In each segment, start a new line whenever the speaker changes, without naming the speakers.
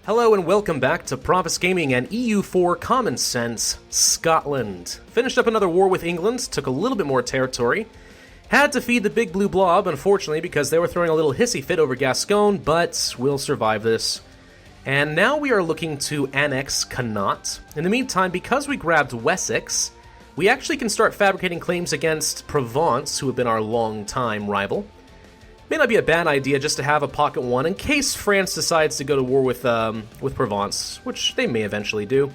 Hello and welcome back to Pravus Gaming and EU4 Common Sense Scotland. Finished up another war with England, took a little bit more territory. Had to feed the big blue blob, unfortunately, because they were throwing a little hissy fit over Gascon, but we'll survive this. And now we are looking to annex Connaught. In the meantime, because we grabbed Wessex, we actually can start fabricating claims against Provence, who have been our long-time rival. May not be a bad idea just to have a pocket one in case France decides to go to war with Provence, which they may eventually do.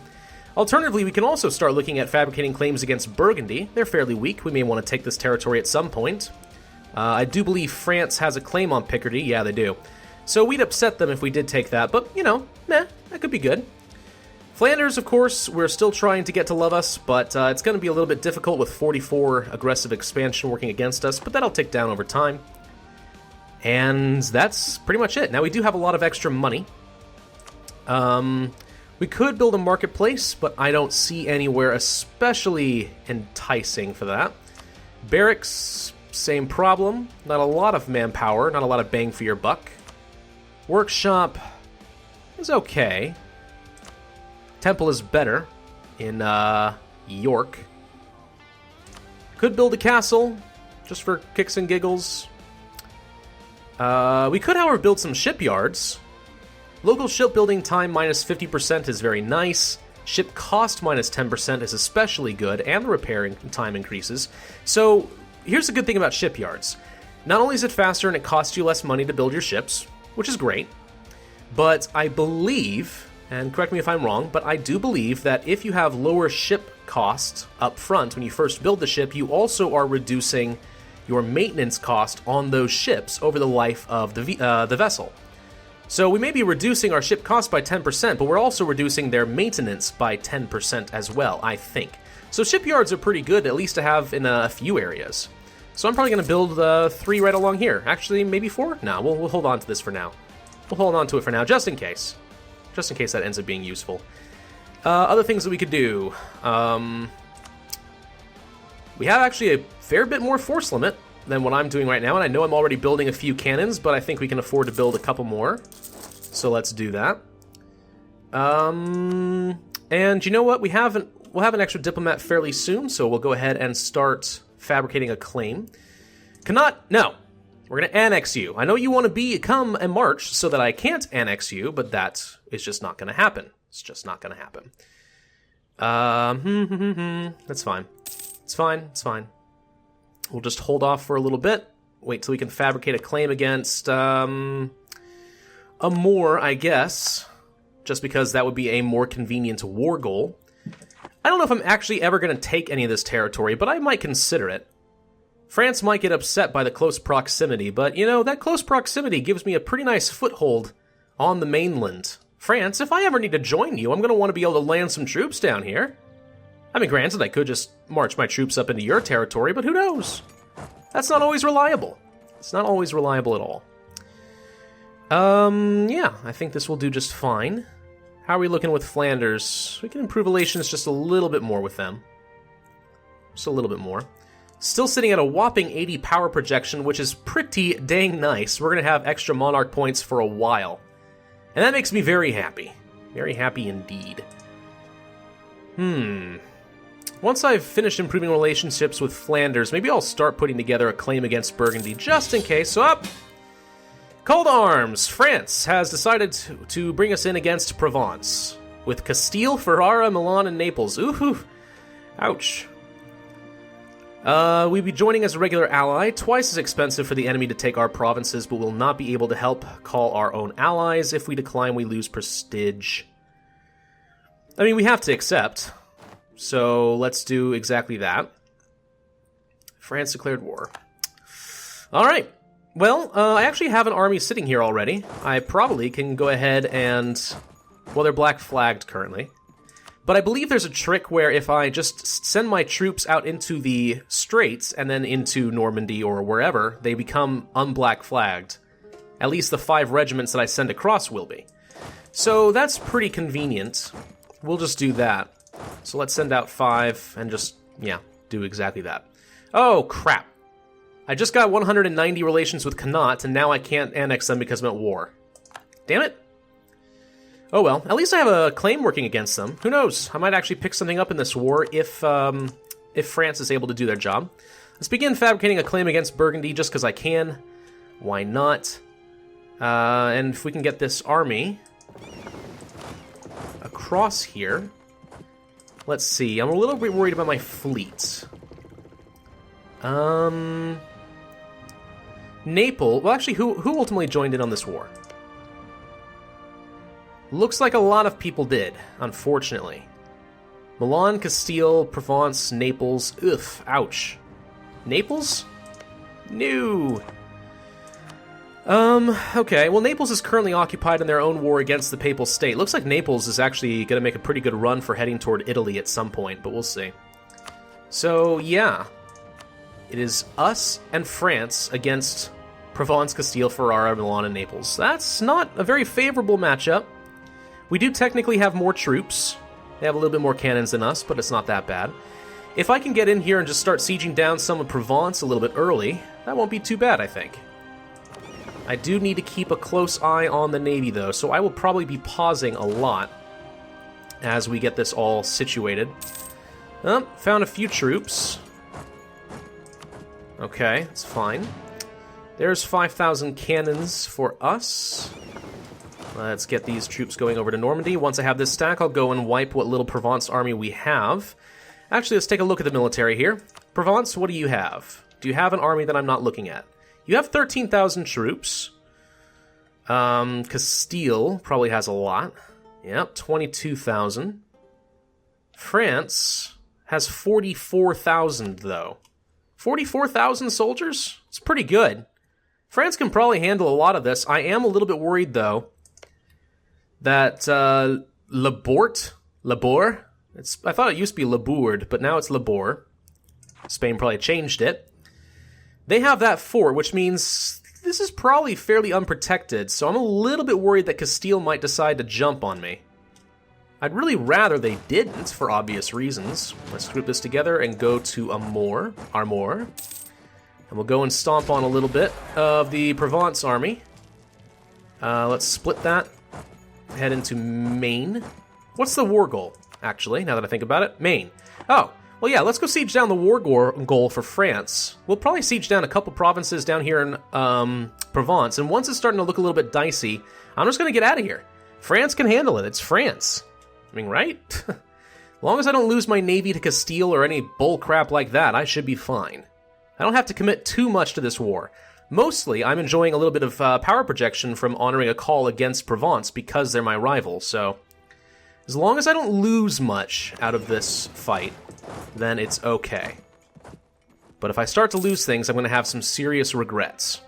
Alternatively, we can also start looking at fabricating claims against Burgundy. They're fairly weak. We may want to take this territory at some point. I do believe France has a claim on Picardy. Yeah, they do. So we'd upset them if we did take that, but, you know, that could be good. Flanders, of course, we're still trying to get to love us, but it's going to be a little bit difficult with 44 aggressive expansion working against us, but that'll tick down over time. And that's pretty much it. Now, we do have a lot of extra money. We could build a marketplace, but I don't see anywhere especially enticing for that. Barracks, same problem. Not a lot of manpower, not a lot of bang for your buck. Workshop is okay. Temple is better in York. Could build a castle, just for kicks and giggles. We could, however, build some shipyards. Local shipbuilding time minus 50% is very nice. Ship cost minus 10% is especially good, and the repairing time increases. So, here's the good thing about shipyards. Not only is it faster and it costs you less money to build your ships, which is great, but I believe, and correct me if I'm wrong, but I do believe that if you have lower ship cost up front when you first build the ship, you also are reducing your maintenance cost on those ships over the life of the vessel. So we may be reducing our ship cost by 10%, but we're also reducing their maintenance by 10% as well, I think. So shipyards are pretty good, at least to have in a few areas. So I'm probably going to build 3 right along here. Actually, maybe 4? No, we'll hold on to this for now. We'll hold on to it for now, just in case. Just in case that ends up being useful. Other things that we could do. We have actually a fair bit more force limit than what I'm doing right now, and I know I'm already building a few cannons, but I think we can afford to build a couple more. So let's do that. And you know what? We'll have an extra diplomat fairly soon, so we'll go ahead and start fabricating a claim. Connaught, no. We're going to annex you. I know you want to come and march so that I can't annex you, but that is just not going to happen. It's just not going to happen. That's fine. It's fine. It's fine. We'll just hold off for a little bit. Wait till we can fabricate a claim against a Moor, I guess. Just because that would be a more convenient war goal. I don't know if I'm actually ever going to take any of this territory, but I might consider it. France might get upset by the close proximity, but, you know, that close proximity gives me a pretty nice foothold on the mainland. France, if I ever need to join you, I'm going to want to be able to land some troops down here. I mean, granted, I could just march my troops up into your territory, but who knows? That's not always reliable. It's not always reliable at all. Yeah, I think this will do just fine. How are we looking with Flanders? We can improve relations just a little bit more with them. Just a little bit more. Still sitting at a whopping 80 power projection, which is pretty dang nice. We're going to have extra monarch points for a while. And that makes me very happy. Very happy indeed. Once I've finished improving relationships with Flanders, maybe I'll start putting together a claim against Burgundy, just in case. So up! Call to arms! France has decided to bring us in against Provence. With Castile, Ferrara, Milan, and Naples. Ooh, ouch. We'd be joining as a regular ally, twice as expensive for the enemy to take our provinces, but will not be able to help call our own allies. If we decline, we lose prestige. I mean, we have to accept. So let's do exactly that. France declared war. Alright. Well, I actually have an army sitting here already. I probably can go ahead and... Well, they're black flagged currently. But I believe there's a trick where if I just send my troops out into the Straits and then into Normandy or wherever, they become unblack flagged. At least the 5 regiments that I send across will be. So that's pretty convenient. We'll just do that. So let's send out 5 and just, yeah, do exactly that. Oh, crap. I just got 190 relations with Connaught, and now I can't annex them because I'm at war. Damn it. Oh well, at least I have a claim working against them. Who knows? I might actually pick something up in this war if France is able to do their job. Let's begin fabricating a claim against Burgundy just because I can. Why not? And if we can get this army across here. Let's see, I'm a little bit worried about my fleet. Naples, well actually, who ultimately joined in on this war? Looks like a lot of people did, unfortunately. Milan, Castile, Provence, Naples, ugh, ouch. Naples? No. Okay, well Naples is currently occupied in their own war against the Papal State. Looks like Naples is actually going to make a pretty good run for heading toward Italy at some point, but we'll see. So, yeah. It is us and France against Provence, Castile, Ferrara, Milan, and Naples. That's not a very favorable matchup. We do technically have more troops. They have a little bit more cannons than us, but it's not that bad. If I can get in here and just start sieging down some of Provence a little bit early, that won't be too bad, I think. I do need to keep a close eye on the Navy, though, so I will probably be pausing a lot as we get this all situated. Found a few troops. Okay, it's fine. There's 5,000 cannons for us. Let's get these troops going over to Normandy. Once I have this stack, I'll go and wipe what little Provence army we have. Actually, let's take a look at the military here. Provence, what do you have? Do you have an army that I'm not looking at? You have 13,000 troops. Castile probably has a lot. Yep, 22,000. France has 44,000, though. 44,000 soldiers? It's pretty good. France can probably handle a lot of this. I am a little bit worried, though, that Labor, I thought it used to be Labourd, but now it's Labor. Spain probably changed it. They have that fort, which means this is probably fairly unprotected, so I'm a little bit worried that Castile might decide to jump on me. I'd really rather they didn't, for obvious reasons. Let's group this together and go to Armor. And we'll go and stomp on a little bit of the Provence army. Let's split that. Head into Maine. What's the war goal, actually, now that I think about it? Maine. Oh, well, yeah, let's go siege down the war goal for France. We'll probably siege down a couple provinces down here in Provence, and once it's starting to look a little bit dicey, I'm just going to get out of here. France can handle it. It's France. I mean, right? As long as I don't lose my navy to Castile or any bull crap like that, I should be fine. I don't have to commit too much to this war. Mostly, I'm enjoying a little bit of power projection from honoring a call against Provence because they're my rival, so as long as I don't lose much out of this fight, then it's okay. But if I start to lose things, I'm going to have some serious regrets.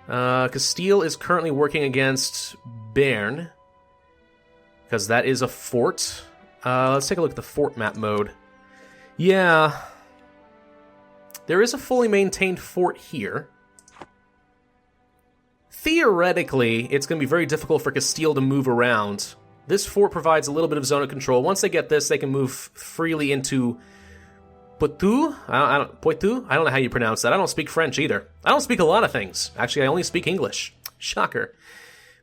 Castile is currently working against Béarn, because that is a fort. Let's take a look at the fort map mode. Yeah, there is a fully maintained fort here. Theoretically, it's going to be very difficult for Castile to move around. This fort provides a little bit of zone of control. Once they get this, they can move freely into Poitou. Poitou? I don't know how you pronounce that. I don't speak French either. I don't speak a lot of things. Actually, I only speak English. Shocker.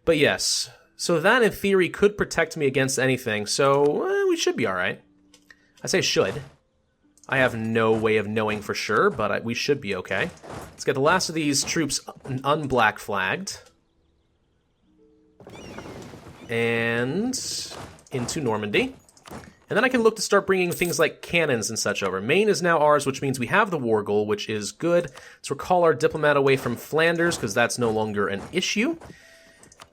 But yes, so that in theory could protect me against anything, so we should be alright. I say should. I have no way of knowing for sure, but we should be okay. Let's get the last of these troops unblack flagged. And into Normandy. And then I can look to start bringing things like cannons and such over. Maine is now ours, which means we have the war goal, which is good. Let's recall our diplomat away from Flanders, because that's no longer an issue.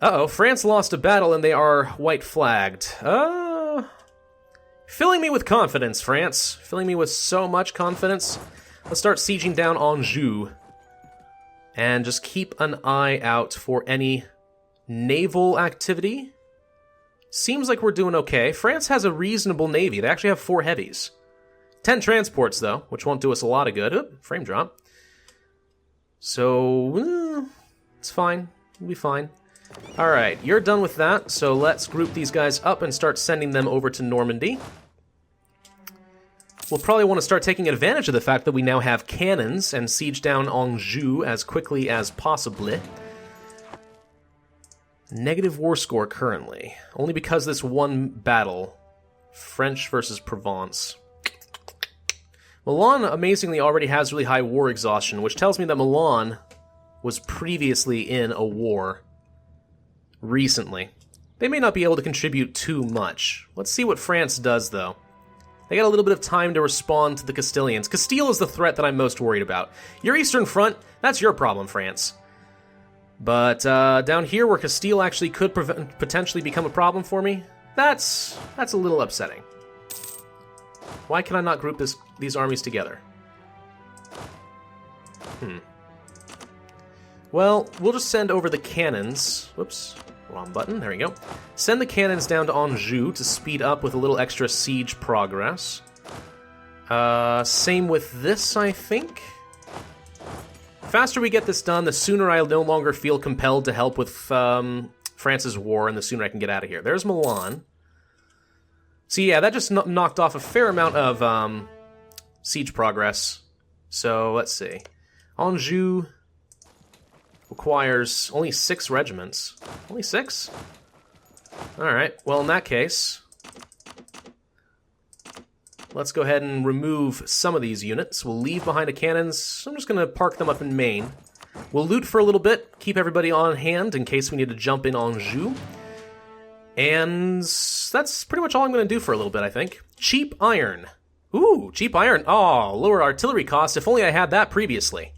Uh-oh, France lost a battle and they are white flagged. Filling me with confidence, France. Filling me with so much confidence. Let's start sieging down Anjou. And just keep an eye out for any naval activity. Seems like we're doing okay. France has a reasonable navy. They actually have 4 heavies. 10 transports, though, which won't do us a lot of good. Oop, frame drop. So, it's fine. We'll be fine. Alright, you're done with that, so let's group these guys up and start sending them over to Normandy. We'll probably want to start taking advantage of the fact that we now have cannons and siege down Anjou as quickly as possible. Negative war score currently. Only because this one battle. French versus Provence. Milan, amazingly, already has really high war exhaustion, which tells me that Milan was previously in a war recently. They may not be able to contribute too much. Let's see what France does, though. They got a little bit of time to respond to the Castilians. Castile is the threat that I'm most worried about. Your Eastern Front, that's your problem, France. But down here, where Castile actually could potentially become a problem for me, that's a little upsetting. Why can I not group these armies together? Well, we'll just send over the cannons. Whoops, wrong button. There we go. Send the cannons down to Anjou to speed up with a little extra siege progress. Same with this, I think. The faster we get this done, the sooner I'll no longer feel compelled to help with France's war, and the sooner I can get out of here. There's Milan. So yeah, that just knocked off a fair amount of siege progress. So let's see. Anjou requires only 6 regiments. Only 6? Alright, well in that case, let's go ahead and remove some of these units. We'll leave behind the cannons. I'm just going to park them up in Maine. We'll loot for a little bit, keep everybody on hand in case we need to jump in Anjou. And that's pretty much all I'm going to do for a little bit, I think. Cheap iron. Ooh, cheap iron. Oh, lower artillery cost. If only I had that previously.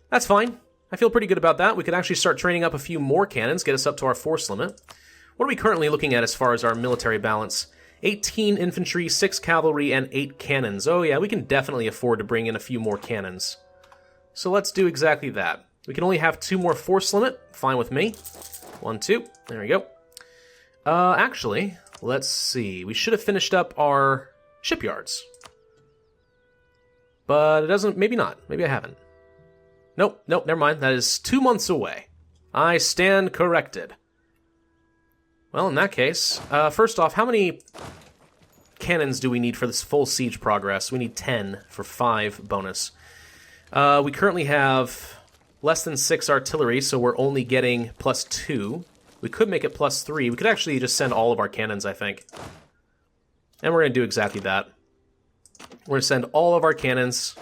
That's fine. I feel pretty good about that. We could actually start training up a few more cannons, get us up to our force limit. What are we currently looking at as far as our military balance? 18 infantry, 6 cavalry, and 8 cannons. Oh yeah, we can definitely afford to bring in a few more cannons. So let's do exactly that. We can only have 2 more force limit. Fine with me. 1, 2. There we go. Actually, let's see. We should have finished up our shipyards. But it doesn't... Maybe not. Maybe I haven't. Nope, never mind. That is 2 months away. I stand corrected. Well, in that case, first off, how many cannons do we need for this full siege progress? We need 10 for 5 bonus. We currently have less than 6 artillery, so we're only getting +2. We could make it +3. We could actually just send all of our cannons, I think. And we're going to do exactly that. We're going to send all of our cannons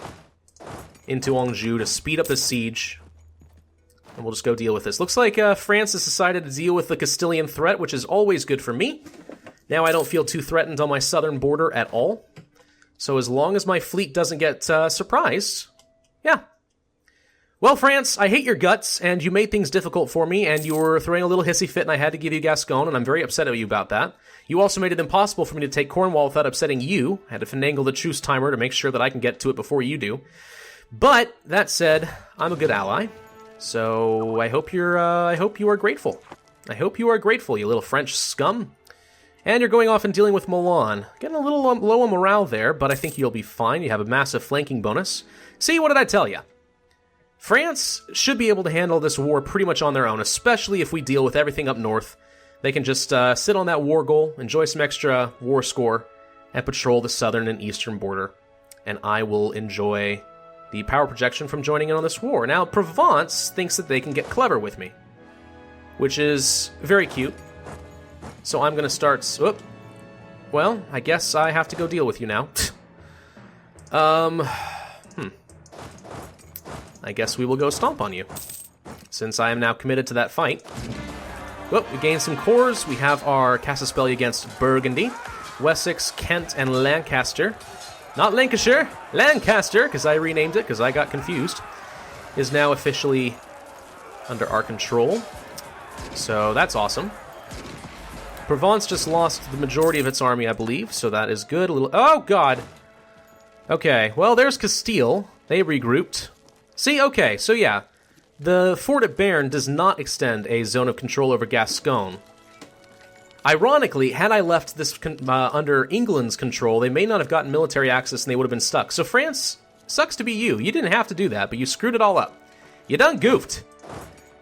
into Anjou to speed up the siege. And we'll just go deal with this. Looks like France has decided to deal with the Castilian threat, which is always good for me. Now I don't feel too threatened on my southern border at all. So as long as my fleet doesn't get surprised, yeah. Well, France, I hate your guts, and you made things difficult for me, and you were throwing a little hissy fit, and I had to give you Gascon, and I'm very upset at you about that. You also made it impossible for me to take Cornwall without upsetting you. I had to finagle the truce timer to make sure that I can get to it before you do. But, that said, I'm a good ally. So, I hope you are grateful. I hope you are grateful, you little French scum. And you're going off and dealing with Milan. Getting a little low on morale there, but I think you'll be fine. You have a massive flanking bonus. See, what did I tell you? France should be able to handle this war pretty much on their own, especially if we deal with everything up north. They can just sit on that war goal, enjoy some extra war score, and patrol the southern and eastern border. And I will enjoy the power projection from joining in on this war. Now, Provence thinks that they can get clever with me, which is very cute. So I'm going to start... Well, I guess I have to go deal with you now. I guess we will go stomp on you, since I am now committed to that fight. Well, we gained some cores. We have our Casus Belli against Burgundy, Wessex, Kent, and Lancaster. Not Lancashire, Lancaster, because I renamed it, because I got confused, is now officially under our control. So that's awesome. Provence just lost the majority of its army, I believe, so that is good. Oh, God! Okay, well, there's Castile. They regrouped. See, okay, so yeah, the fort at Béarn does not extend a zone of control over Gascon. Ironically, had I left this under England's control, they may not have gotten military access and they would have been stuck. So France, sucks to be you. You didn't have to do that, but you screwed it all up. You done goofed.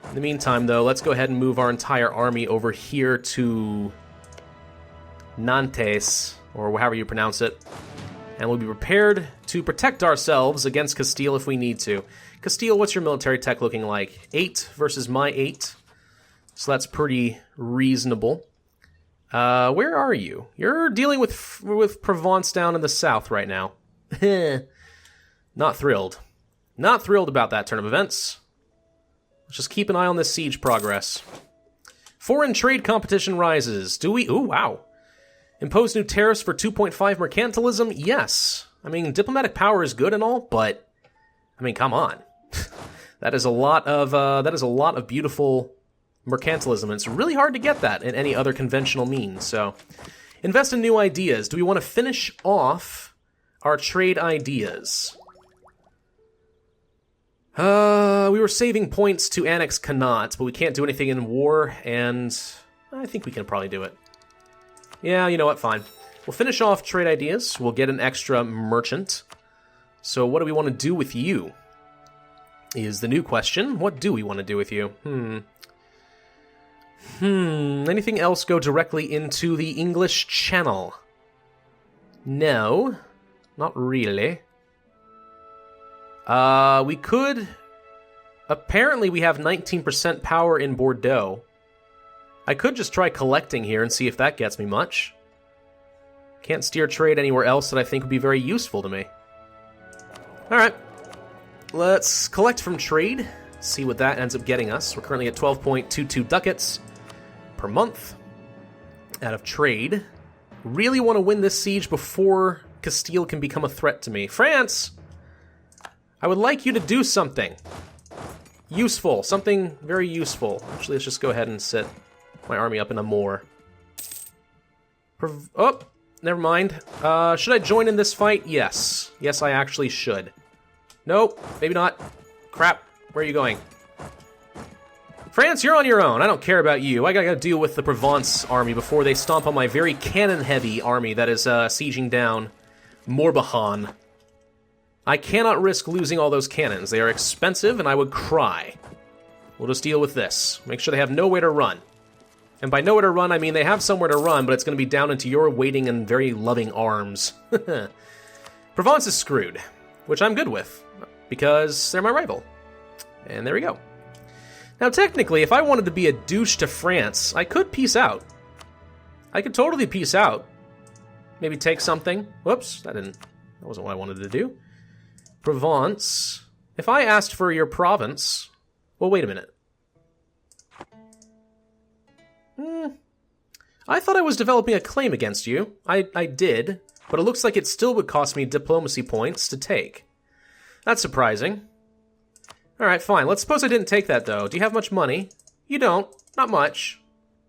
In the meantime, though, let's go ahead and move our entire army over here to Nantes, or however you pronounce it. And we'll be prepared to protect ourselves against Castile if we need to. Castile, what's your military tech looking like? 8 versus my 8. So that's pretty reasonable. Where are you? You're dealing with Provence down in the south right now. Not thrilled. Not thrilled about that turn of events. Let's just keep an eye on this siege progress. Foreign trade competition rises. Do we... Ooh, wow. Impose new tariffs for 2.5 mercantilism? Yes. I mean, diplomatic power is good and all, but... I mean, come on. That is a lot of beautiful mercantilism, and it's really hard to get that in any other conventional means, so... Invest in new ideas. Do we want to finish off our trade ideas? We were saving points to annex Connaught, but we can't do anything in war, and I think we can probably do it. Yeah, you know what, fine. We'll finish off trade ideas. We'll get an extra merchant. So what do we want to do with you? Is the new question. What do we want to do with you? Anything else go directly into the English Channel? No, not really. We could... Apparently we have 19% power in Bordeaux. I could just try collecting here and see if that gets me much. Can't steer trade anywhere else that I think would be very useful to me. Alright. Let's collect from trade. See what that ends up getting us. We're currently at 12.22 ducats per month out of trade. Really want to win this siege before Castile can become a threat to me. France! I would like you to do something. Useful. Something very useful. Actually, let's just go ahead and set my army up in a moor. Oh, never mind. Should I join in this fight? Yes. Yes, I actually should. Nope, maybe not. Crap. Where are you going? France, you're on your own. I don't care about you. I gotta deal with the Provence army before they stomp on my very cannon-heavy army that is sieging down Morbihan. I cannot risk losing all those cannons. They are expensive, and I would cry. We'll just deal with this. Make sure they have nowhere to run. And by nowhere to run, I mean they have somewhere to run, but it's going to be down into your waiting and very loving arms. Provence is screwed, which I'm good with, because they're my rival. And there we go. Now, technically, if I wanted to be a douche to France, I could peace out. I could totally peace out. Maybe take something. Whoops, that wasn't what I wanted to do. Provence. If I asked for your province... Well, wait a minute. I thought I was developing a claim against you. I did, but it looks like it still would cost me diplomacy points to take. That's surprising. Alright, fine. Let's suppose I didn't take that, though. Do you have much money? You don't. Not much.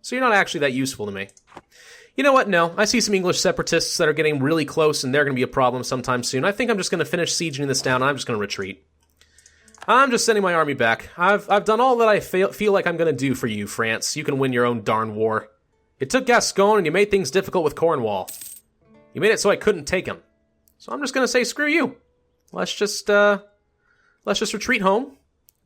So you're not actually that useful to me. You know what? No. I see some English separatists that are getting really close, and they're going to be a problem sometime soon. I think I'm just going to finish sieging this down, and I'm just going to retreat. I'm just sending my army back. I've done all that I feel like I'm going to do for you, France. You can win your own darn war. You took Gascon, and you made things difficult with Cornwall. You made it so I couldn't take him. So I'm just going to say, screw you. Let's just retreat home.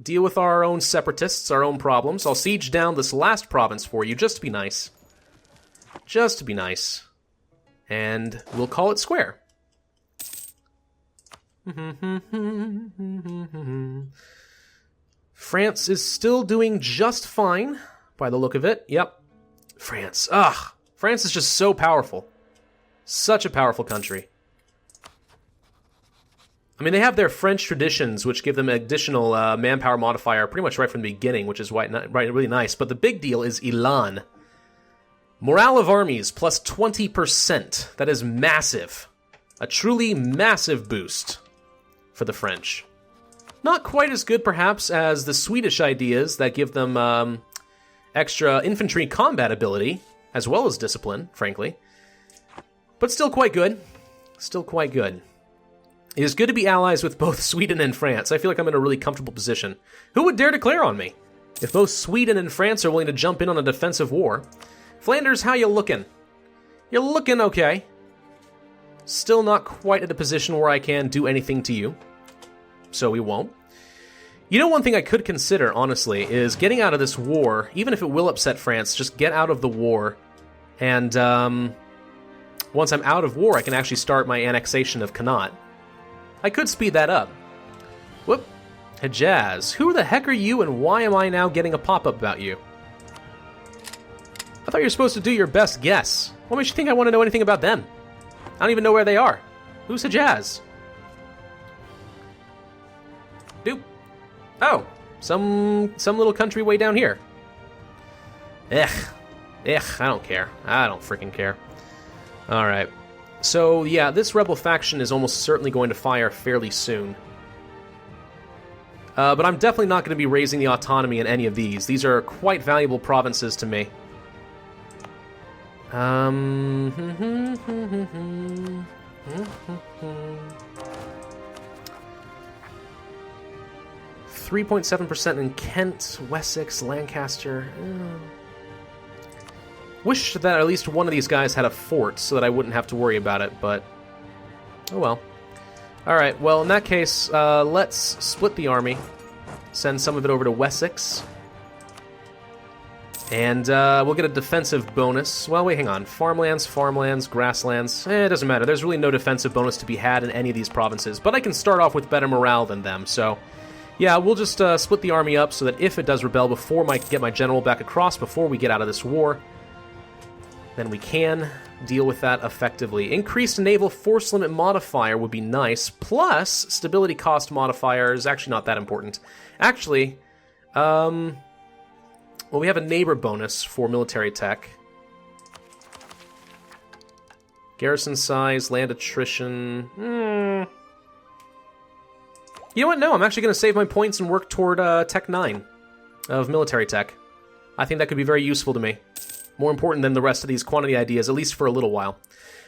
Deal with our own separatists, our own problems. I'll siege down this last province for you, just to be nice. Just to be nice. And we'll call it square. France is still doing just fine, by the look of it. Yep. France. Ugh. France is just so powerful. Such a powerful country. I mean, they have their French traditions, which give them an additional manpower modifier pretty much right from the beginning, which is really nice. But the big deal is Elan. Morale of armies plus 20%. That is massive. A truly massive boost for the French. Not quite as good, perhaps, as the Swedish ideas that give them extra infantry combat ability, as well as discipline, frankly. But still quite good. Still quite good. It is good to be allies with both Sweden and France. I feel like I'm in a really comfortable position. Who would dare declare on me? If both Sweden and France are willing to jump in on a defensive war. Flanders, how you looking? You're looking okay. Still not quite at a position where I can do anything to you. So we won't. You know, one thing I could consider, honestly, is getting out of this war, even if it will upset France, just get out of the war. And once I'm out of war, I can actually start my annexation of Connaught. I could speed that up. Whoop. Hejaz. Who the heck are you and why am I now getting a pop-up about you? thought you were supposed to do your best guess. What makes you think I want to know anything about them? I don't even know where they are. Who's Hejaz? Doop. Oh, some little country way down here. I don't care. I don't freaking care. Alright. So, yeah, this rebel faction is almost certainly going to fire fairly soon. But I'm definitely not going to be raising the autonomy in any of these. These are quite valuable provinces to me. 3.7% in Kent, Wessex, Lancaster. Wish that at least one of these guys had a fort so that I wouldn't have to worry about it, but oh well. Alright, well, in that case, let's split the army. Send some of it over to Wessex. And we'll get a defensive bonus. Well, wait, hang on. Farmlands, grasslands. It doesn't matter. There's really no defensive bonus to be had in any of these provinces. But I can start off with better morale than them, so yeah, we'll just split the army up so that if it does rebel before I get my general back across, before we get out of this war, then we can deal with that effectively. Increased naval force limit modifier would be nice, plus stability cost modifier is actually not that important. Actually, well, we have a neighbor bonus for military tech. Garrison size, land attrition. You know what? No, I'm actually going to save my points and work toward Tech 9 of military tech. I think that could be very useful to me. More important than the rest of these quantity ideas, at least for a little while.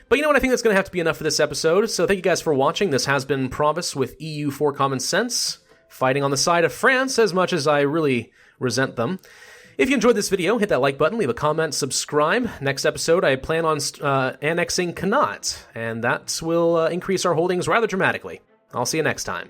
But you know what? I think that's going to have to be enough for this episode. So thank you guys for watching. This has been Pravus with EU4 Common Sense, fighting on the side of France as much as I really resent them. If you enjoyed this video, hit that like button, leave a comment, subscribe. Next episode, I plan on annexing Connaught, and that will increase our holdings rather dramatically. I'll see you next time.